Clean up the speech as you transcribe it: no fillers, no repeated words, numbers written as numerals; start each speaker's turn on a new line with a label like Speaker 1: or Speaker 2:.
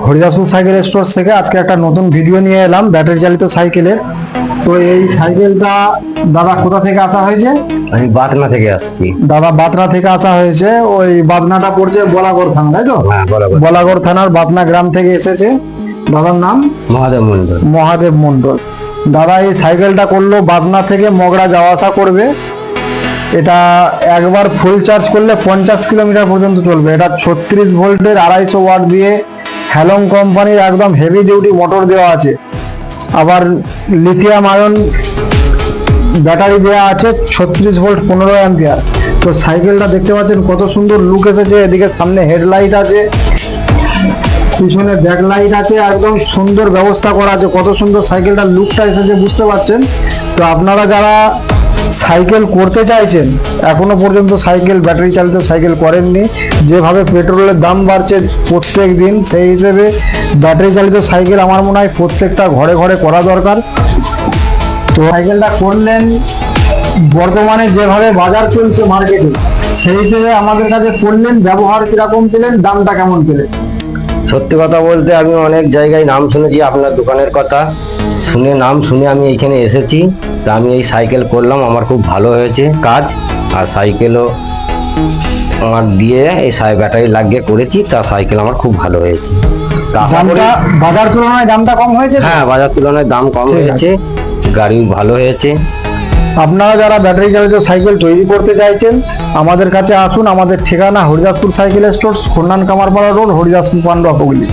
Speaker 1: Haridaspur cycle store থেকে আজকে একটা নতুন ভিডিও নিয়ে এলাম ব্যাটারি চালিত সাইকেলের। তো এই সাইকেলটা দাদা কোথা থেকে আসা হয়েছে?
Speaker 2: আমি বাটনা থেকে আসছি।
Speaker 1: দাদা বাটনা থেকে আসা হয়েছে, ওই বাটনাটা পড়ছে বলাগড় থানা, তাই তো?
Speaker 2: হ্যাঁ, বরাবর।
Speaker 1: বলাগড় থানার বাটনা গ্রাম থেকে এসেছে। দাদার নাম
Speaker 2: মহাদেব মন্ডল।
Speaker 1: মহাদেব মন্ডল। দাদা এই সাইকেলটা করলো বাটনা থেকে মগরা যাওয়া আসা করবে। এটা একবার ফুল চার্জ করলে 50 কিলোমিটার পর্যন্ত চলবে। এটা 36 ভোল্টের 250 ওয়াট দিয়ে হ্যালং কোম্পানির একদম হেভি ডিউটি মোটর দেওয়া আছে। আবার লিথিয়াম আয়ন ব্যাটারি দেওয়া আছে, 36 ভোল্ট 15 অ্যাম্পিয়ার। তো সাইকেলটা দেখতে পাচ্ছেন কত সুন্দর লুক এসেছে। এদিকে সামনে হেডলাইট আছে, পিছনে ব্যাকলাইট আছে, একদম সুন্দর ব্যবস্থা করা আছে। কত সুন্দর সাইকেলটার লুকটা এসেছে বুঝতে পারছেন। তো আপনারা যারা সাইকেল করতে চাইছেন, এখনো পর্যন্ত সাইকেল ব্যাটারি চালিত সাইকেল করেননি, যেভাবে পেট্রোলের দাম বাড়ছে প্রত্যেক দিন, সেই হিসেবে ব্যাটারি চালিত সাইকেল আমার মনে হয় প্রত্যেকটা ঘরে ঘরে করা দরকার। তো সাইকেলটা করলেন, বর্তমানে যেভাবে বাজার চলছে মার্কেটে, সেই হিসেবে আমাদের কাছে করলেন, ব্যবহার কিরকম পেলেন, দামটা কেমন পেলেন?
Speaker 2: সত্যি কথা বলতে আমি অনেক জায়গায় নাম শুনেছি আপনার দোকানের কথা, নাম শুনে আমি এইখানে এসেছি। তা আমি এই সাইকেল করলাম, আমার খুব ভালো হয়েছে কাজ। আর সাইকেলও আমার দিয়ে এই ব্যাটারি লাগিয়ে করেছি, তা সাইকেল আমার খুব ভালো হয়েছে। তা আশা করি
Speaker 1: দামটা বাজার তুলনায় দামটা কম হয়েছে তো?
Speaker 2: হ্যাঁ, বাজার তুলনায় দাম কম
Speaker 1: ঠিক আছে।
Speaker 2: হয়েছে, গাড়ি ভালো হয়েছে।
Speaker 1: আপনারা যারা ব্যাটারি চালিত সাইকেল তৈরি করতে চাইছেন, আমাদের কাছে আসুন। আমাদের ঠিকানা Haridaspur cycle store, Khannan Kamarpara road, Haridaspur Pandua Hooghly.